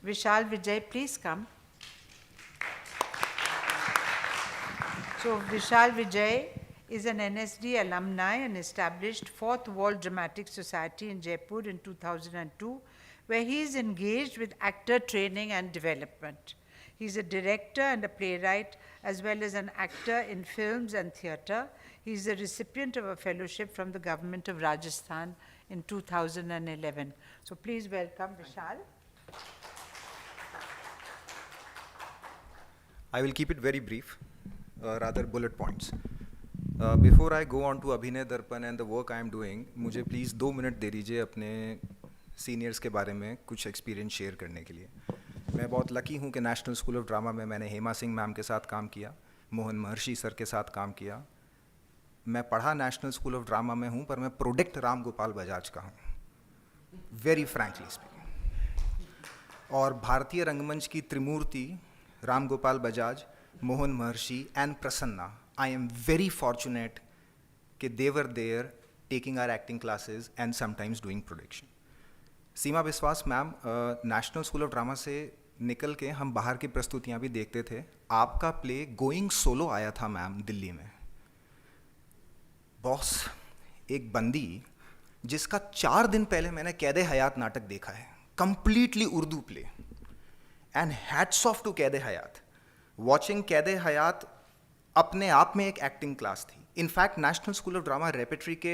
Vishal Vijay, please come. So Vishal Vijay is an NSD alumni and established Fourth World Dramatic Society in Jaipur in 2002, where he is engaged with actor training and development. He is a director and a playwright, as well as an actor in films and theatre. He is a recipient of a fellowship from the government of Rajasthan in 2011. So please welcome Vishal. I will keep it very brief, rather bullet points. Before I go on to Abhinay Darpan and the work I am doing, मुझे please 2 minute दे दीजिए अपने seniors के बारे में कुछ experience share करने के लिए। मैं बहुत लकी हूँ कि नेशनल स्कूल ऑफ ड्रामा में मैंने हेमा सिंह मैम के साथ काम किया, मोहन महर्षि सर के साथ काम किया। मैं पढ़ा नेशनल स्कूल ऑफ ड्रामा में हूँ, पर मैं प्रोडक्ट राम गोपाल बजाज का हूँ, वेरी फ्रैंकली स्पीकिंग। और भारतीय रंगमंच की त्रिमूर्ति राम गोपाल बजाज, मोहन महर्षि and Prasanna, I am very fortunate कि they were there taking our acting classes and sometimes doing production. सीमा विश्वास ma'am, national school of drama से निकल के हम बाहर की प्रस्तुतियाँ भी देखते थे। आपका प्ले गोइंग सोलो आया था मैम दिल्ली में। बॉस, एक बंदी जिसका 4 दिन पहले मैंने कैदे हयात नाटक देखा है, completely Urdu play, and hats off to Qaide Hayat. Watching Qaide Hayat अपने आप में एक एक्टिंग क्लास थी। In fact national school of drama repertory के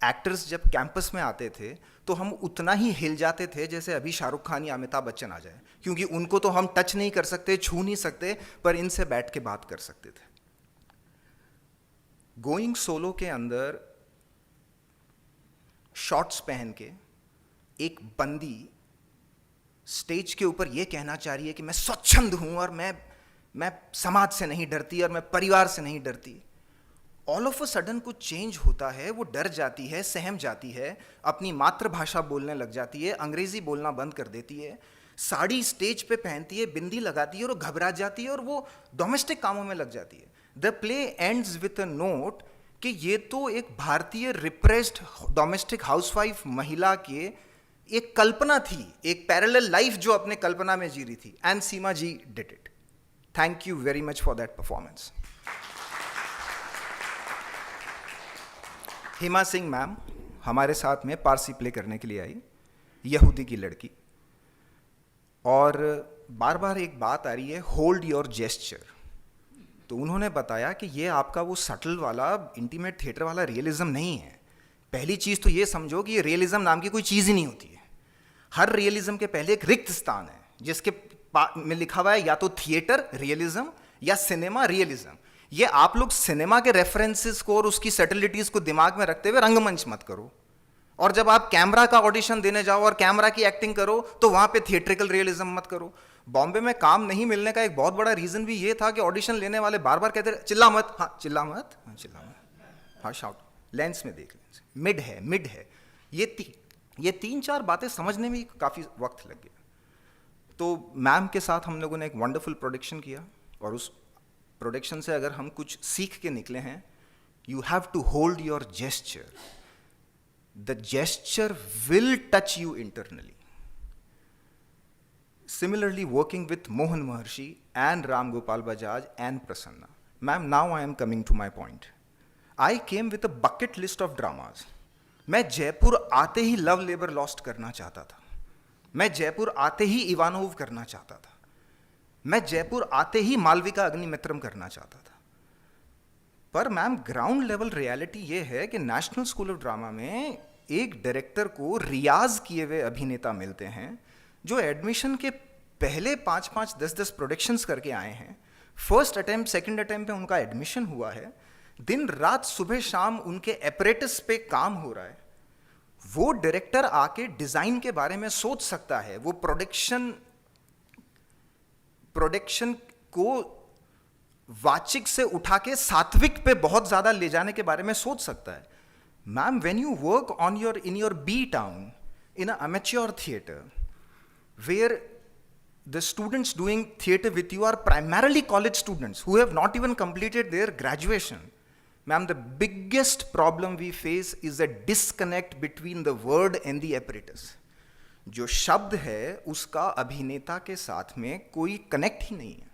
एक्टर्स जब कैंपस में आते थे तो हम उतना ही हिल जाते थे जैसे अभी शाहरुख खान या अमिताभ बच्चन आ जाए, क्योंकि उनको तो हम टच नहीं कर सकते, छू नहीं सकते, पर इनसे बैठ के बात कर सकते थे। गोइंग सोलो के अंदर शॉर्ट्स पहन के एक बंदी स्टेज के ऊपर ये कहना चाह रही है कि मैं स्वच्छंद हूं और मैं समाज से नहीं डरती और मैं परिवार से नहीं डरती। ऑल ऑफ अ सडन कुछ चेंज होता है, वो डर जाती है, सहम जाती है, अपनी मातृभाषा बोलने लग जाती है, अंग्रेजी बोलना बंद कर देती है, साड़ी स्टेज पे पहनती है, बिंदी लगाती है और घबरा जाती है और वो डोमेस्टिक कामों में लग जाती है। The play ends with a note कि ये तो एक भारतीय रिप्रेस्ड डोमेस्टिक हाउसवाइफ महिला के एक कल्पना थी, एक पैरेलल लाइफ जो अपने कल्पना में जी रही थी, and Seema ji did it. Thank you very much for that performance. Hema Singh ma'am हमारे साथ में पारसी प्ले करने के लिए आई, यहूदी की लड़की, और बार बार एक बात आ रही है, होल्ड योर जेस्चर। तो उन्होंने बताया कि ये आपका वो सटल वाला इंटीमेट थिएटर वाला रियलिज्म नहीं है। पहली चीज़ तो ये समझो कि ये रियलिज्म नाम की कोई चीज़ ही नहीं होती है। हर रियलिज्म के पहले एक रिक्त स्थान है जिसके में लिखा हुआ है या तो थिएटर रियलिज्म या सिनेमा रियलिज्म। ये आप लोग सिनेमा के रेफरेंसेस को और उसकी सटलिटीज को दिमाग में रखते हुए रंगमंच मत करो, और जब आप कैमरा का ऑडिशन देने जाओ और कैमरा की एक्टिंग करो तो वहां पे थिएट्रिकल रियलिज्म मत करो। बॉम्बे में काम नहीं मिलने का एक बहुत बड़ा रीजन भी ये था कि ऑडिशन लेने वाले बार बार कहते चिल्ला मत, हाँ चिल्ला मत, हाँ चिल्ला मत, हाँ शाउट, लेंस में देख, लेंस मिड है, मिड है। ये 3-4 बातें समझने में काफ़ी वक्त लग गया। तो मैम के साथ हम लोगों ने एक वंडरफुल प्रोडक्शन किया, और उस प्रोडक्शन से अगर हम कुछ सीख के निकले हैं, you have to hold your gesture, the gesture will touch you internally. Similarly, working with Mohan Maharshi and Ram Gopal Bajaj and Prasanna. Ma'am, now I am coming to my point. I came with a bucket list of dramas. मैं जयपुर आते ही love labour lost करना चाहता था, मैं जयपुर आते ही Ivanov करना चाहता था, मैं जयपुर आते ही मालविका अग्निमित्रम करना चाहता था। पर मैम ग्राउंड लेवल रियलिटी ये है कि नेशनल स्कूल ऑफ ड्रामा में एक डायरेक्टर को रियाज किए हुए अभिनेता मिलते हैं जो एडमिशन के पहले 5-5, 10-10 प्रोडक्शंस करके आए हैं। फर्स्ट अटेम्प्ट, सेकंड अटेम्प्ट पे उनका एडमिशन हुआ है, दिन रात सुबह शाम उनके एपरेटस पे काम हो रहा है। वो डायरेक्टर आके डिजाइन के बारे में सोच सकता है, वो प्रोडक्शन को वाचिक से उठा के सात्विक पे बहुत ज्यादा ले जाने के बारे में सोच सकता है। Ma'am, when you work on in your B town in a amateur theatre where the students doing theatre with you are primarily college students who have not even completed their graduation. Ma'am, the biggest problem we face is a disconnect between the word and the apparatus. जो शब्द है उसका अभिनेता के साथ में कोई connect ही नहीं है.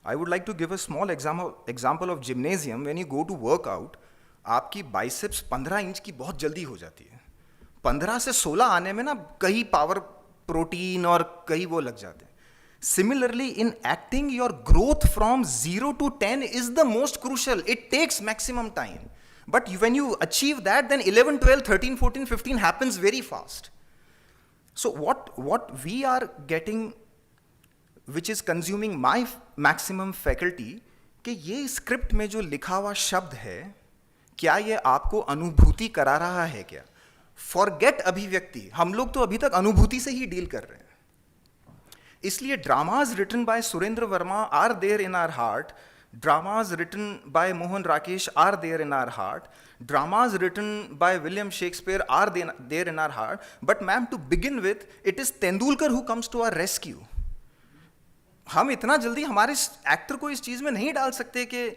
I would like to give a small example of gymnasium. When you go to work out, आपकी बाइसेप्स 15 इंच की बहुत जल्दी हो जाती है. 15 से 16 आने में ना कई पावर प्रोटीन और कई वो लग जाते हैं. Similarly, in acting, your growth from 0 to 10 is the most crucial. It takes maximum time. But when you achieve that, then 11, 12, 13, 14, 15 happens very fast. So what we are getting, which is consuming my maximum faculty, कि ये script में जो लिखा हुआ शब्द है, क्या ये आपको अनुभूति करा रहा है क्या? फॉरगेट अभिव्यक्ति, हम लोग तो अभी तक अनुभूति से ही डील कर रहे हैं. इसलिए dramas written by Surendra Verma are there in our heart, dramas written by Mohan Rakesh are there in our heart, dramas written by William Shakespeare are there in our heart. But ma'am, to begin with, it is Tendulkar who comes to our rescue. हम इतना जल्दी हमारे actor को इस चीज में नहीं डाल सकते कि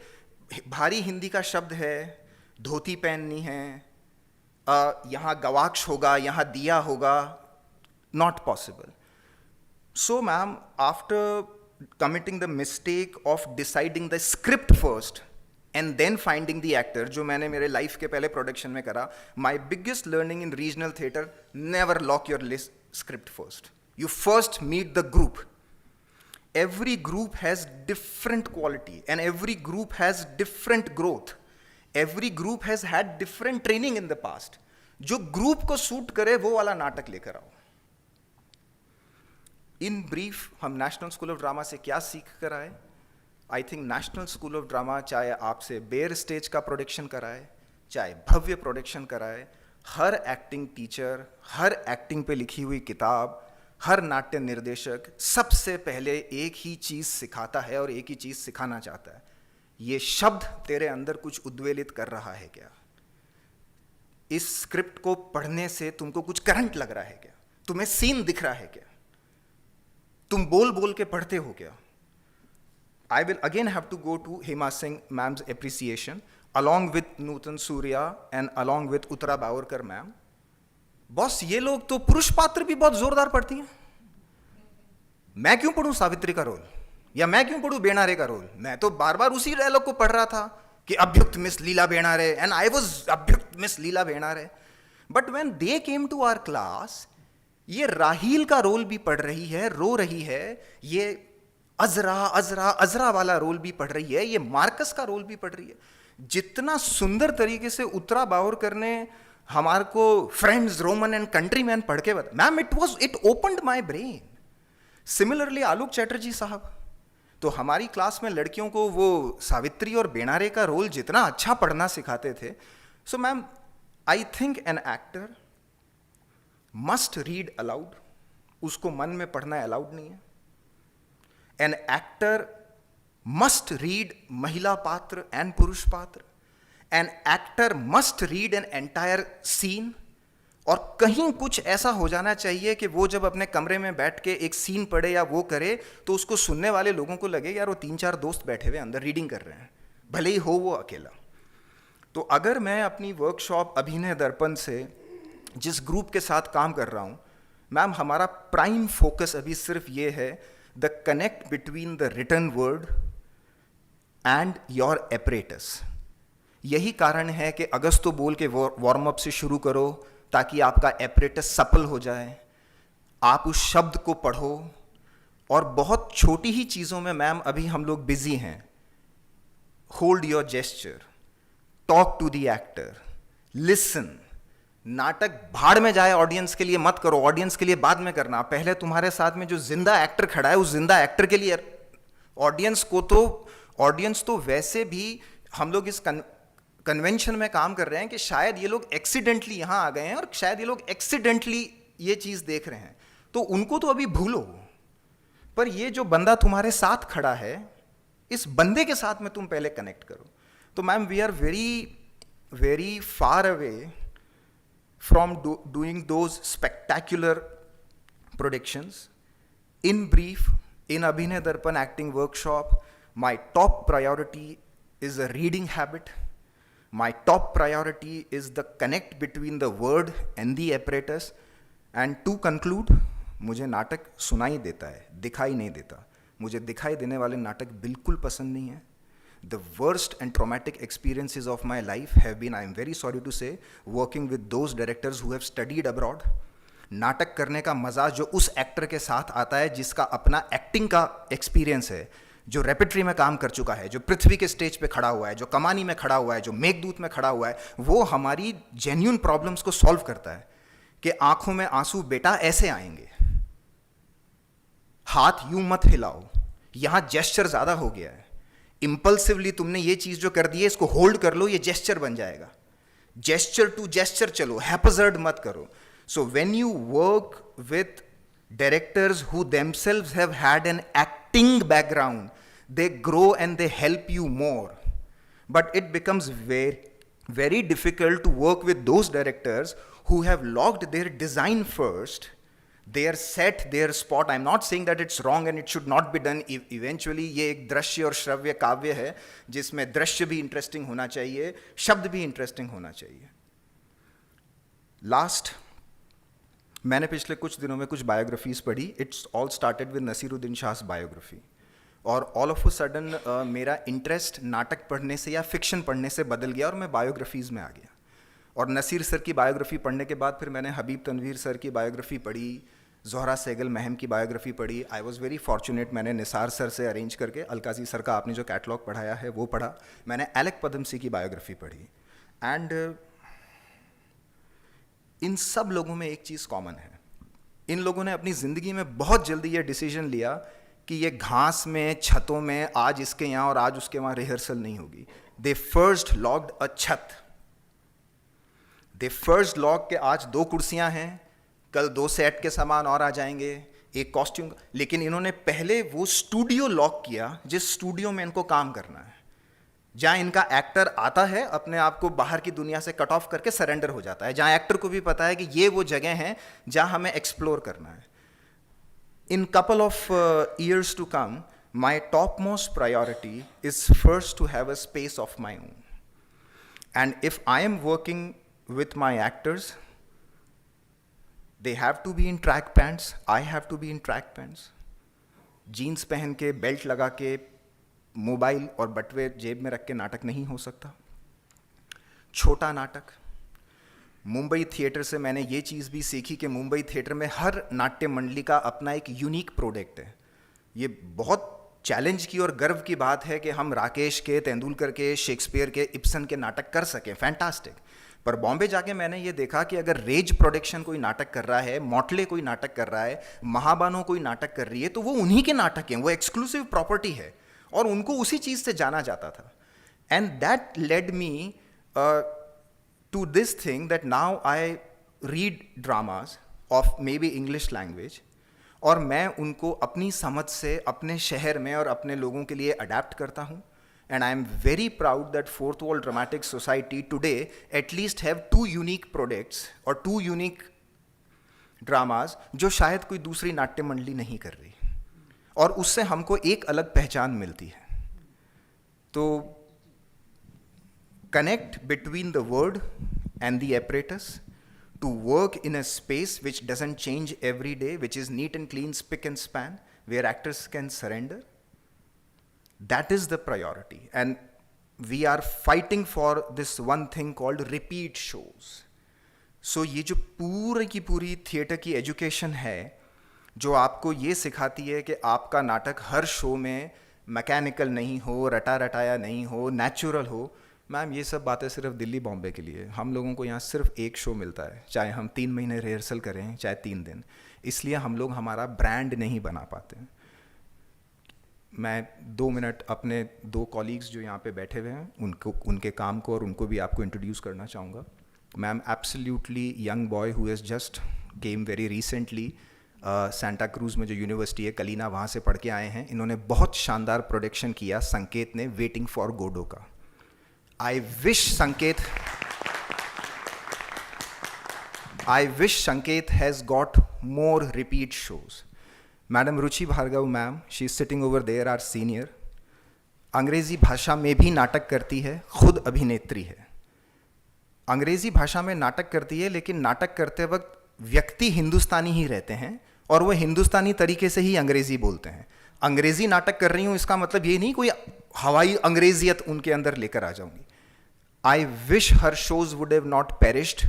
भारी हिंदी का शब्द है, धोती पहननी है, यहाँ गवाक्ष होगा, यहाँ दिया होगा. Not possible. So, ma'am, after committing the mistake of deciding the script first and then finding the actor, जो मैंने मेरे लाइफ के पहले प्रोडक्शन में करा, my biggest learning in regional theatre, never lock your script first. You first meet the group. Every group has different quality and every group has different growth. Every group has had different training in the past. जो group को suit करे वो वाला नाटक लेकर आओ. In brief हम national school of drama से क्या सीख कर आए? I think national school of drama चाहे आपसे बेयर स्टेज का प्रोडक्शन कराए, चाहे भव्य प्रोडक्शन कराए, her acting teacher, her acting पे लिखी हुई किताब, हर नाट्य निर्देशक सबसे पहले एक ही चीज़ सिखाता है और एक ही चीज़ सिखाना चाहता है. ये शब्द तेरे अंदर कुछ उद्वेलित कर रहा है क्या? इस स्क्रिप्ट को पढ़ने से तुमको कुछ करंट लग रहा है क्या? तुम्हें सीन दिख रहा है क्या? तुम बोल बोल के पढ़ते हो क्या? I will again have to go to Hema Singh ma'am's appreciation along with Nutan Surya and along with Uttara Bawarkar ma'am. Boss, ये लोग तो पुरुष पात्र भी बहुत जोरदार पढ़ती हैं. मैं क्यों पढ़ूं सावित्री का रोल, या मैं क्यों पढ़ूं बेणारे का रोल? मैं तो बार बार उसी डायलॉग को पढ़ रहा था कि अभ्युक्त miss Leela Benare, and I was अभ्युक्त miss Leela Benare. But when they came to our class, ये राहील का रोल भी पढ़ रही है, रो रही है, ये अजरा अजरा अजरा वाला रोल भी पढ़ रही है, ये मार्कस का रोल भी पढ़ रही है. जितना सुंदर तरीके से उत्तरा बावरकर ने हमारे को फ्रेंड्स, रोमन एंड कंट्रीमैन पढ़ के बता, ma'am, it opened my brain. Similarly Alok Chatterjee साहब तो हमारी क्लास में लड़कियों को वो सावित्री और बेणारे का रोल जितना अच्छा पढ़ना सिखाते थे. So ma'am, I think N actor must read aloud. उसको मन में पढ़ना अलाउड नहीं है. एन एक्टर मस्ट रीड महिला पात्र एंड पुरुष पात्र. An actor must read an entire scene. और कहीं कुछ ऐसा हो जाना चाहिए कि वो जब अपने कमरे में बैठ के एक सीन पढ़े या वो करे तो उसको सुनने वाले लोगों को लगे यार वो 3-4 दोस्त बैठे हुए अंदर रीडिंग कर रहे हैं, भले ही हो वो अकेला. तो अगर मैं अपनी वर्कशॉप अभिनय दर्पण से जिस ग्रुप के साथ काम कर रहा हूँ, मैम, हमारा प्राइम फोकस अभी सिर्फ ये है, the connect between the written word and your apparatus. यही कारण है कि अगस्तो बोल के वार्म अप से शुरू करो ताकि आपका एपरेटस सफल हो जाए. आप उस शब्द को पढ़ो. और बहुत छोटी ही चीज़ों में मैम अभी हम लोग बिजी हैं. Hold your gesture, talk to the actor, listen. नाटक भाड़ में जाए ऑडियंस के लिए मत करो, ऑडियंस के लिए बाद में करना. पहले तुम्हारे साथ में जो जिंदा एक्टर खड़ा है उस जिंदा एक्टर के लिए. ऑडियंस तो वैसे भी हम लोग इस कन्वेंशन में काम कर रहे हैं कि शायद ये लोग एक्सीडेंटली यहाँ आ गए हैं और शायद ये लोग एक्सीडेंटली ये चीज़ देख रहे हैं, तो उनको तो अभी भूलो. पर ये जो बंदा तुम्हारे साथ खड़ा है, इस बंदे के साथ में तुम पहले कनेक्ट करो. तो ma'am, we are very very far away from doing those spectacular productions. In brief, in Abhinay Darpan acting workshop, my top priority is a reading habit. My top priority is the connect between the word and the apparatus. And to conclude, मुझे नाटक सुनाई देता है, दिखाई नहीं देता. मुझे दिखाई देने वाले नाटक बिल्कुल पसंद नहीं है. The worst and traumatic experiences of my life have been, I am very sorry to say, working with those directors who have studied abroad. नाटक करने का मज़ा जो उस एक्टर के साथ आता है जिसका अपना एक्टिंग का एक्सपीरियंस है, जो रेपेट्री में काम कर चुका है, जो पृथ्वी के स्टेज पे खड़ा हुआ है, जो कमानी में खड़ा हुआ है, जो मेघदूत में खड़ा हुआ है, वो हमारी जेन्युइन प्रॉब्लम्स को सॉल्व करता है कि आंखों में आंसू बेटा ऐसे आएंगे, हाथ यूं मत हिलाओ, यहां जेस्चर ज़्यादा हो गया है, इंपल्सिवली तुमने ये चीज़ जो कर दी है इसको होल्ड कर लो, ये जेस्चर बन जाएगा. जेस्चर टू जेस्चर चलो, हैपजर्ड मत करो. So when you work with directors who themselves have had an acting background, they grow and they help you more. But it becomes very, very difficult to work with those directors who have logged their design first, their set, their spot. I'm not saying that it's wrong and it should not be done. Eventually ये एक दृश्य और श्रव्य काव्य है जिसमें दृश्य भी इंटरेस्टिंग होना चाहिए, शब्द भी इंटरेस्टिंग होना चाहिए. लास्ट, मैंने पिछले कुछ दिनों में कुछ बायोग्राफीज पढ़ी. It's all started with Naseeruddin शाह's बायोग्राफी. और ऑल ऑफ अ सडन मेरा इंटरेस्ट नाटक पढ़ने से या फिक्शन पढ़ने से बदल गया और मैं बायोग्राफीज़ में आ गया. और नसीर सर की बायोग्राफी पढ़ने के बाद फिर मैंने हबीब तनवीर सर की बायोग्राफी पढ़ी, ज़ोहरा सेगल महम की बायोग्राफी पढ़ी. आई वॉज़ वेरी फॉर्चुनेट, मैंने निसार सर से अरेंज करके अलकाजी सर का आपने जो कैटलॉग पढ़ाया है वो पढ़ा. मैंने एलेक पदमसी की बायोग्राफी पढ़ी. एंड इन सब लोगों में एक चीज़ कॉमन है. इन लोगों ने अपनी ज़िंदगी में बहुत जल्दी ये डिसीजन लिया कि ये घास में, छतों में, आज इसके यहाँ और आज उसके वहाँ रिहर्सल नहीं होगी. दे फर्स्ट लॉग्ड अ छत. दे फर्स्ट लॉग के आज 2 कुर्सियाँ हैं, कल 2 सेट के सामान और आ जाएंगे, एक कॉस्ट्यूम. लेकिन इन्होंने पहले वो स्टूडियो लॉक किया जिस स्टूडियो में इनको काम करना है, जहाँ इनका एक्टर आता है, अपने आप को बाहर की दुनिया से कट ऑफ करके सरेंडर हो जाता है, जहाँ एक्टर को भी पता है कि ये वो जगह हैं जहाँ हमें एक्सप्लोर करना है. In couple of years to come, my top most priority is first to have a space of my own. And if I am working with my actors, they have to be in track pants, I have to be in track pants. Jeans पहन के, belt लगा के, mobile और बटवे जेब में रख के नाटक नहीं हो सकता. छोटा नाटक. मुंबई थिएटर से मैंने ये चीज़ भी सीखी कि मुंबई थिएटर में हर नाट्य मंडली का अपना एक यूनिक प्रोडक्ट है. ये बहुत चैलेंज की और गर्व की बात है कि हम राकेश के, तेंदुलकर के, शेक्सपियर के, इब्सन के नाटक कर सकें. फैंटास्टिक. पर बॉम्बे जाके मैंने ये देखा कि अगर रेज प्रोडक्शन कोई नाटक कर रहा है, मॉटले कोई नाटक कर रहा है, महाबानो कोई नाटक कर रही है, तो वो उन्हीं के नाटक हैं, वो एक्सक्लूसिव प्रॉपर्टी है और उनको उसी चीज़ से जाना जाता था. And that led me to this thing that now I read dramas of maybe English language और मैं उनको अपनी समझ से अपने शहर में और अपने लोगों के लिए अडेप्ट करता हूँ. And I am very proud that fourth world dramatic society today at least have 2 unique products और 2 यूनिक ड्रामाज जो शायद कोई दूसरी नाट्य मंडली नहीं कर रही, और उससे हमको एक अलग पहचान मिलती है. तो connect between the word and the apparatus to work in a space which doesn't change every day, which is neat and clean, spick and span, where actors can surrender. That is the priority. And we are fighting for this one thing called repeat shows. So ये जो पूरी की पूरी theatre की education है, जो आपको ये सिखाती है कि आपका नाटक हर शो में मैकेनिकल नहीं हो, रटा रटाया नहीं हो, नेचुरल हो. मैम, ये सब बातें सिर्फ दिल्ली बॉम्बे के लिए. हम लोगों को यहाँ सिर्फ एक शो मिलता है, चाहे हम 3 महीने रिहर्सल करें, चाहे 3 दिन. इसलिए हम लोग हमारा ब्रांड नहीं बना पाते. मैं 2 मिनट अपने 2 कॉलीग्स जो यहाँ पे बैठे हुए हैं उनको, उनके काम को और उनको भी आपको इंट्रोड्यूस करना चाहूँगा. Ma'am absolutely young boy who has just came very recently Santa cruise में जो यूनिवर्सिटी है कलीना, वहाँ से पढ़ के आए हैं. इन्होंने बहुत शानदार प्रोडक्शन किया संकेत ने, वेटिंग फॉर गोडो का. I wish Sanket has got more repeat shows. Madam Ruchi Bhargav ma'am, she is sitting over there, our senior. अंग्रेज़ी भाषा में भी नाटक करती है, खुद अभिनेत्री है. अंग्रेज़ी भाषा में नाटक करती है, लेकिन नाटक करते वक्त व्यक्ति हिंदुस्तानी ही रहते हैं और वो हिंदुस्तानी तरीके से ही अंग्रेजी बोलते हैं। अंग्रेजी नाटक कर रही हूँ इसका मतलब ये नहीं कोई हवाई अंग्रेजियत उनके अंदर लेकर आ जाऊंगी। I wish her shows would have not perished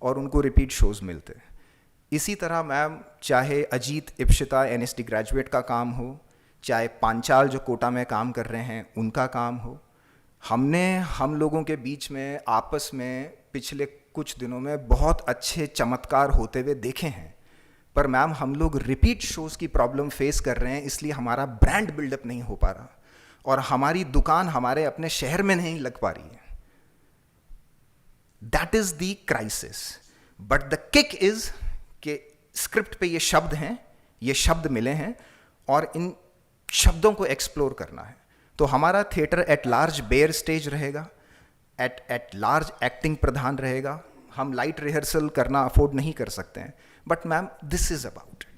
और उनको रिपीट शोज मिलते। इसी तरह मैम, चाहे अजीत इप्शिता NSD ग्रेजुएट का काम हो, चाहे पांचाल जो कोटा में काम कर रहे हैं उनका काम हो, हम लोगों के बीच में आपस में पिछले कुछ दिनों में बहुत अच्छे चमत्कार होते हुए देखे हैं। पर मैम, हम लोग रिपीट शोज़ की प्रॉब्लम फेस कर रहे हैं, इसलिए हमारा ब्रांड बिल्डअप नहीं हो पा रहा और हमारी दुकान हमारे अपने शहर में नहीं लग पा रही है। That is the crisis. But the kick is कि स्क्रिप्ट पे ये शब्द हैं, ये शब्द मिले हैं और इन शब्दों को एक्सप्लोर करना है। तो हमारा theatre at large bare stage रहेगा, एट लार्ज एक्टिंग प्रधान रहेगा। हम लाइट रिहर्सल करना अफोर्ड नहीं कर सकते हैं, but ma'am this is about it.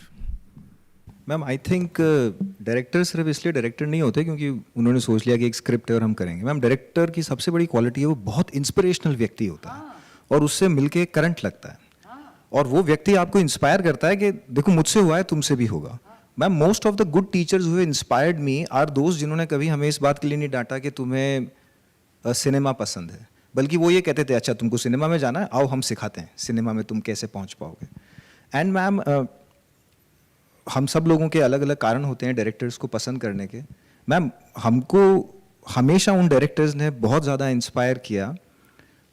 Ma'am I think director सिर्फ इसलिए डायरेक्टर नहीं होते क्योंकि उन्होंने सोच लिया कि एक स्क्रिप्ट है और हम करेंगे। मैम, डायरेक्टर की सबसे बड़ी क्वालिटी है वो बहुत इंस्पिरेशनल व्यक्ति होता है और उससे मिलके करंट लगता है और वो व्यक्ति आपको इंस्पायर करता है कि देखो मुझसे हुआ है तुमसे भी होगा। Ma'am, most of the good teachers who inspired me are दोस्त जिन्होंने कभी हमें इस बात के लिए नहीं डांटा कि तुम्हें सिनेमा पसंद है, बल्कि वो ये कहते थे अच्छा तुमको सिनेमा में जाना है, आओ हम सिखाते हैं सिनेमा में तुम कैसे पहुंच पाओगे। एंड मैम, हम सब लोगों के अलग अलग कारण होते हैं डायरेक्टर्स को पसंद करने के। मैम, हमको हमेशा उन डायरेक्टर्स ने बहुत ज़्यादा इंस्पायर किया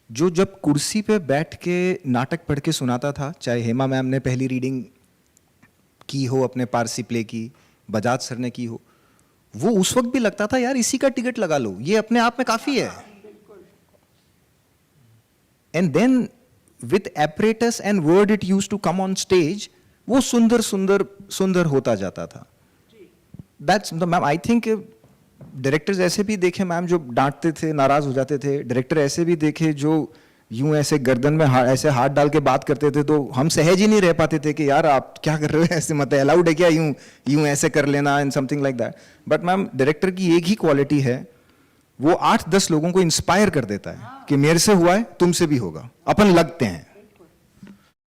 जो जब कुर्सी पे बैठ के नाटक पढ़ के सुनाता था, चाहे हेमा मैम ने पहली रीडिंग की हो अपने पारसी प्ले की, बजाज सर ने की हो, वो उस वक्त भी लगता था यार इसी का टिकट लगा लो, ये अपने आप में काफ़ी है। And then with apparatus and word it use to come on stage, वो सुंदर सुंदर सुंदर होता जाता था। That's ma'am, I think directors ऐसे भी देखे मैम जो डांटते थे, नाराज हो जाते थे। डायरेक्टर ऐसे भी देखे जो यूं ऐसे गर्दन में ऐसे हाथ डाल के बात करते थे, तो हम सहज ही नहीं रह पाते थे कि यार आप क्या कर रहे हो, ऐसे मत अलाउड है क्या यूं ऐसे कर लेना and something like that. But ma'am, director की एक ही क्वालिटी है, वो 8-10 लोगों को इंस्पायर कर देता है कि मेरे से हुआ है तुमसे भी होगा, अपन लगते हैं।